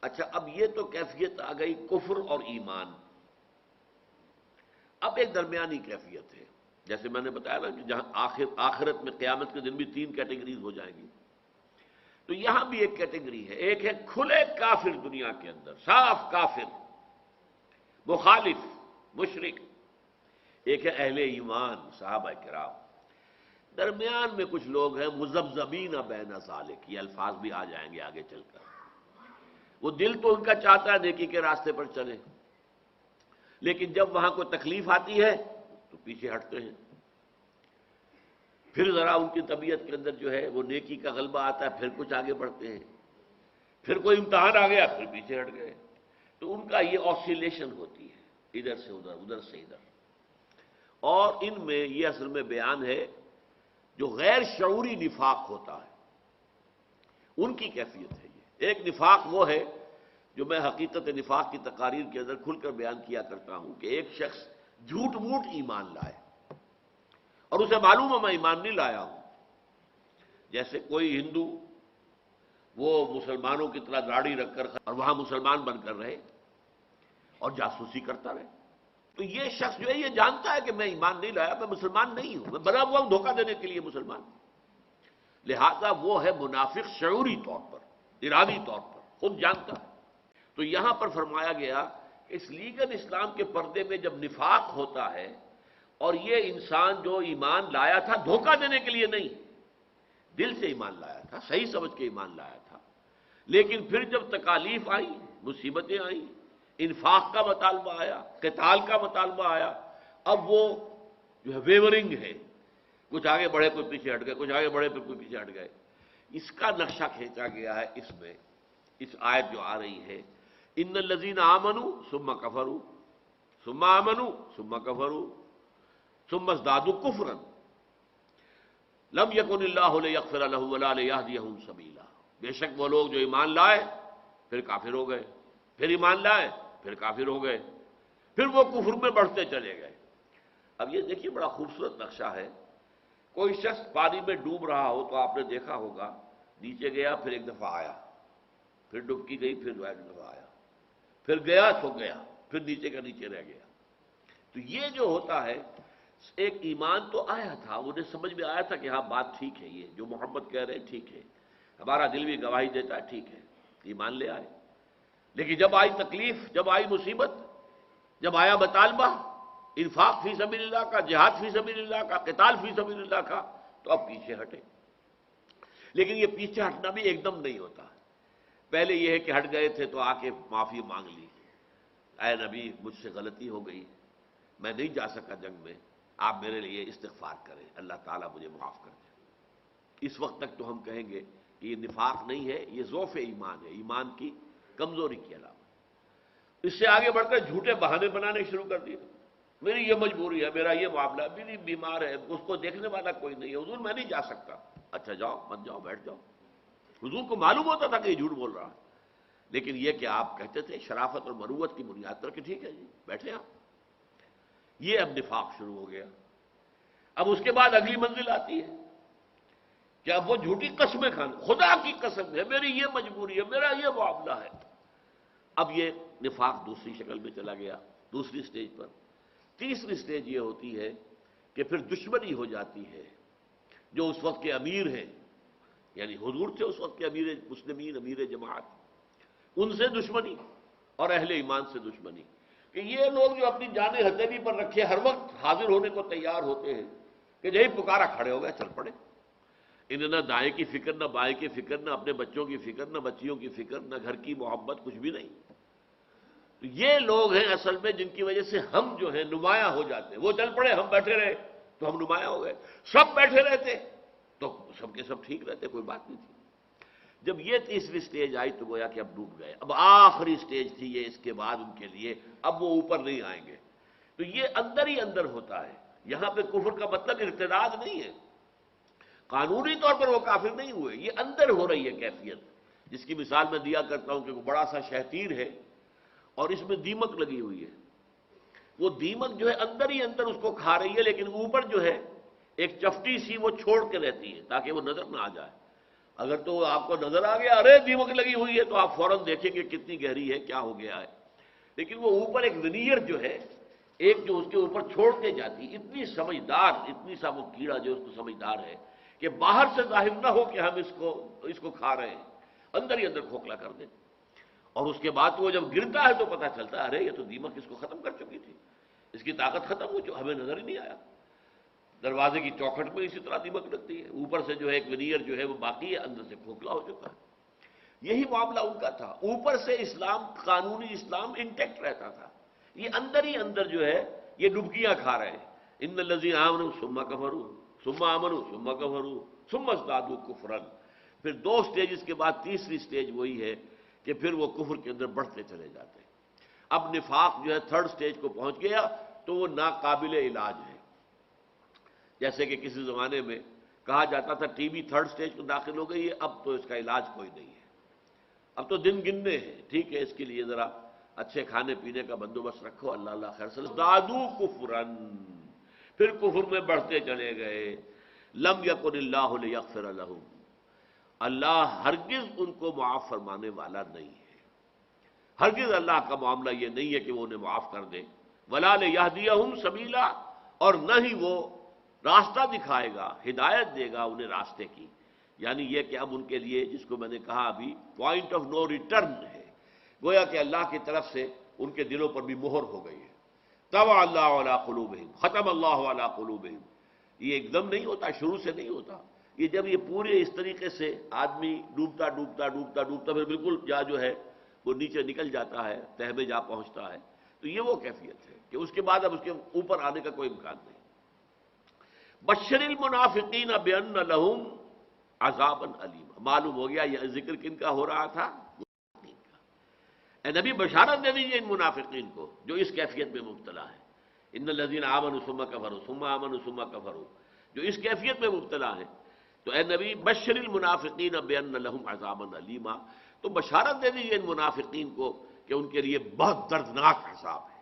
اچھا، اب یہ تو کیفیت آ گئی کفر اور ایمان. اب ایک درمیانی کیفیت ہے، جیسے میں نے بتایا نا کہ جہاں آخرت میں قیامت کے دن بھی 3 کیٹیگریز ہو جائیں گی، تو یہاں بھی ایک کیٹیگری ہے. ایک ہے کھلے کافر دنیا کے اندر، صاف کافر، مخالف، مشرک. ایک ہے اہل ایمان، صحابہ کرام. درمیان میں کچھ لوگ ہیں مذبذبین بین ذالک، یہ الفاظ بھی آ جائیں گے آگے چل کر. وہ دل تو ان کا چاہتا ہے نیکی کے راستے پر چلے، لیکن جب وہاں کوئی تکلیف آتی ہے تو پیچھے ہٹتے ہیں. پھر ذرا ان کی طبیعت کے اندر جو ہے وہ نیکی کا غلبہ آتا ہے، پھر کچھ آگے بڑھتے ہیں. پھر کوئی امتحان آ گیا، پھر پیچھے ہٹ گئے. تو ان کا یہ آسیلیشن ہوتی ہے، ادھر سے ادھر، ادھر سے ادھر. اور ان میں یہ اصل میں بیان ہے جو غیر شعوری نفاق ہوتا ہے، ان کی کیفیت ہے. یہ ایک نفاق وہ ہے جو میں حقیقت نفاق کی تقاریر کے اندر کھل کر بیان کیا کرتا ہوں کہ ایک شخص جھوٹ موٹ ایمان لائے اور اسے معلوم ہے میں ایمان نہیں لایا ہوں. جیسے کوئی ہندو وہ مسلمانوں کی طرح داڑھی رکھ کر اور وہاں مسلمان بن کر رہے اور جاسوسی کرتا رہے. تو یہ شخص جو ہے یہ جانتا ہے کہ میں ایمان نہیں لایا، میں مسلمان نہیں ہوں، میں بنا ہوا ہوں دھوکہ دینے کے لیے مسلمان. لہذا وہ ہے منافق شعوری طور پر، ارادی طور پر، خود جانتا ہے. تو یہاں پر فرمایا گیا کہ اس لیگل اسلام کے پردے میں جب نفاق ہوتا ہے اور یہ انسان جو ایمان لایا تھا دھوکہ دینے کے لیے نہیں، دل سے ایمان لایا تھا، صحیح سمجھ کے ایمان لایا تھا، لیکن پھر جب تکالیف آئیں، مصیبتیں آئیں، انفاق کا مطالبہ آیا، قتال کا مطالبہ آیا، اب وہ جو ہے ویورنگ ہے، کچھ آگے بڑھے کوئی پیچھے ہٹ گئے، کچھ آگے بڑھے پھر کوئی پیچھے ہٹ گئے. اس کا نقشہ کھینچا گیا ہے اس میں. اس آیت جو آ رہی ہے ان الذین آمنوا ثم کفروا ثم آمنوا ثم کفروا ثم ازدادوا کفرا لم یکن اللہ لیغفر لهم ولا لیہدیہم سبیلا. بے شک وہ لوگ جو ایمان لائے پھر کافر ہو گئے، پھر ایمان لائے پھر کافر ہو گئے، پھر وہ کفر میں بڑھتے چلے گئے. اب یہ دیکھیے بڑا خوبصورت نقشہ ہے. کوئی شخص پانی میں ڈوب رہا ہو تو آپ نے دیکھا ہوگا نیچے گیا پھر ایک دفعہ آیا، پھر ڈبکی گئی پھر ایک دفعہ آیا، پھر گیا تو گیا، پھر نیچے کا نیچے رہ گیا. تو یہ جو ہوتا ہے ایک ایمان تو آیا تھا، انہیں سمجھ میں آیا تھا کہ ہاں بات ٹھیک ہے، یہ جو محمد کہہ رہے ہیں ٹھیک ہے، ہمارا دل بھی گواہی دیتا ہے ٹھیک ہے، ایمان لے آئے. لیکن جب آئی تکلیف، جب آئی مصیبت، جب آیا مطالبہ انفاق فی سبیل اللہ کا، جہاد فی سبیل اللہ کا، قتال فی سبیل اللہ کا، تو اب پیچھے ہٹے. لیکن یہ پیچھے ہٹنا بھی ایک دم نہیں ہوتا. پہلے یہ ہے کہ ہٹ گئے تھے تو آ کے معافی مانگ لی، اے نبی مجھ سے غلطی ہو گئی، میں نہیں جا سکا جنگ میں، آپ میرے لیے استغفار کریں، اللہ تعالیٰ مجھے معاف کر دیں. اس وقت تک تو ہم کہیں گے کہ یہ نفاق نہیں ہے، یہ ضعف ایمان ہے، ایمان کی کمزوری کی علامت. اس سے آگے بڑھ کر جھوٹے بہانے بنانے شروع کر دیے. میری یہ مجبوری ہے، میرا یہ معاملہ، میری بیمار ہے، اس کو دیکھنے والا کوئی نہیں ہے، حضور میں نہیں جا سکتا. اچھا جاؤ، مت جاؤ، بیٹھ جاؤ. حضور کو معلوم ہوتا تھا کہ یہ جھوٹ بول رہا ہے، لیکن یہ کہ آپ کہتے تھے شرافت اور مروت کی بنیاد پر کہ ٹھیک ہے جی بیٹھے آپ. یہ اب نفاق شروع ہو گیا. اب اس کے بعد اگلی منزل آتی ہے کہ اب وہ جھوٹی قسمیں کھانا، خدا کی قسم ہے میری یہ مجبوری ہے، میرا یہ معاملہ ہے. اب یہ نفاق دوسری شکل میں چلا گیا، دوسری سٹیج پر. تیسری سٹیج یہ ہوتی ہے کہ پھر دشمنی ہو جاتی ہے. جو اس وقت کے امیر ہیں، یعنی حضور تھے اس وقت کے امیر مسلمین، امیر جماعت، ان سے دشمنی اور اہل ایمان سے دشمنی. کہ یہ لوگ جو اپنی جانیں ہتھیلی پر رکھے ہر وقت حاضر ہونے کو تیار ہوتے ہیں کہ جہی پکارا کھڑے ہو گئے چل پڑے. انہیں نہ دائیں کی فکر، نہ بائیں کی فکر، نہ اپنے بچوں کی فکر، نہ بچیوں کی فکر، نہ گھر کی محبت، کچھ بھی نہیں. تو یہ لوگ ہیں اصل میں جن کی وجہ سے ہم جو ہیں نمایاں ہو جاتے ہیں. وہ چل پڑے، ہم بیٹھے رہے تو ہم نمایاں ہو گئے. سب بیٹھے رہتے تو سب کے سب ٹھیک رہتے، کوئی بات نہیں تھی. جب یہ تیسری سٹیج آئی تو گویا کہ اب ڈوب گئے. اب آخری سٹیج تھی یہ، اس کے بعد ان کے لیے اب وہ اوپر نہیں آئیں گے. تو یہ اندر ہی اندر ہوتا ہے. یہاں پہ کفر کا مطلب ارتداد نہیں ہے، قانونی طور پر وہ کافر نہیں ہوئے، یہ اندر ہو رہی ہے کیفیت. جس کی مثال میں دیا کرتا ہوں کہ وہ بڑا سا شہتیر ہے اور اس میں دیمک لگی ہوئی ہے. وہ دیمک جو ہے اندر ہی اندر اس کو کھا رہی ہے، لیکن اوپر جو ہے ایک چفٹی سی وہ چھوڑ کے رہتی ہے تاکہ وہ نظر نہ آ جائے. اگر تو آپ کو نظر آ گیا ارے دیمک لگی ہوئی ہے تو آپ فوراً دیکھیں گے کتنی گہری ہے، کیا ہو گیا ہے، لیکن وہ اوپر ایک ونیئر جو ہے، ایک جو اس کے اوپر چھوڑتے جاتی، اتنی سمجھدار، اتنی سا وہ کیڑا جو اس کو سمجھدار ہے کہ باہر سے ظاہر نہ ہو کہ ہم اس کو کھا رہے ہیں، اندر ہی اندر کھوکھلا کر دیں، اور اس کے بعد وہ جب گرتا ہے تو پتہ چلتا ہے ارے یہ تو دیمک اس کو ختم کر چکی تھی، اس کی طاقت ختم ہو جو ہمیں نظر ہی نہیں آیا۔ دروازے کی چوکھٹ میں اسی طرح دیمک لگتی ہے، اوپر سے جو ہے ایک ونیئر جو ہے وہ باقی ہے، اندر سے کھوکھلا ہو چکا ہے۔ یہی معاملہ ان کا تھا، اوپر سے اسلام، قانونی اسلام انٹیکٹ رہتا تھا، یہ اندر ہی اندر جو ہے یہ ڈبکیاں کھا رہے ہیں۔ ان الذین آمنوا ثم کفروا ثم آمنوا ثم کفروا ثم ازدادوا کفرا، پھر دو سٹیجز کے بعد تیسری سٹیج وہی ہے کہ پھر وہ کفر کے اندر بڑھتے چلے جاتے ہیں۔ اب نفاق جو ہے تھرڈ سٹیج کو پہنچ گیا تو وہ ناقابل علاج ہے۔ جیسے کہ کسی زمانے میں کہا جاتا تھا ٹی بی تھرڈ سٹیج کو داخل ہو گئی ہے، اب تو اس کا علاج کوئی نہیں ہے، اب تو دن گننے ہیں، ٹھیک ہے اس کے لیے ذرا اچھے کھانے پینے کا بندوبست رکھو، اللہ اللہ خیر سے دادو کفرن، پھر کفر میں بڑھتے چلے گئے۔ لم یکن اللہ لیغفر لہم، اللہ ہرگز ان کو معاف فرمانے والا نہیں ہے، ہرگز اللہ کا معاملہ یہ نہیں ہے کہ وہ انہیں معاف کر دے۔ ولا لیہدیہم سبیلا، اور نہ ہی وہ راستہ دکھائے گا، ہدایت دے گا انہیں راستے کی، یعنی یہ کہ اب ان کے لیے جس کو میں نے کہا ابھی پوائنٹ آف نو ریٹرن ہے، گویا کہ اللہ کی طرف سے ان کے دلوں پر بھی مہر ہو گئی ہے۔ طبع اللہ علی قلوبہم، ختم اللہ علی قلوبہم، یہ ایک دم نہیں ہوتا، شروع سے نہیں ہوتا، یہ جب یہ پورے اس طریقے سے آدمی ڈوبتا ڈوبتا ڈوبتا ڈوبتا پھر بالکل جو ہے وہ نیچے نکل جاتا ہے، تہہ میں جا پہنچتا ہے، تو یہ وہ کیفیت ہے کہ اس کے بعد اب اس کے اوپر آنے کا کوئی امکان نہیں۔ بشر المنافقین بان لہم عذابا علیما، معلوم ہو گیا یہ ذکر کن کا ہو رہا تھا؟ منافقین کا۔ اے نبی بشارت دے دیجیے ان منافقین کو جو اس کیفیت میں مبتلا ہے، ان الذین آمنوا ثم کفروا ثم آمنوا ثم کفروا، جو اس کیفیت میں مبتلا ہے، تو اے نبی بشر المنافقین بان لہم عذابا علیما، تو بشارت دے دیجیے ان منافقین کو کہ ان کے لیے بہت دردناک عذاب ہے۔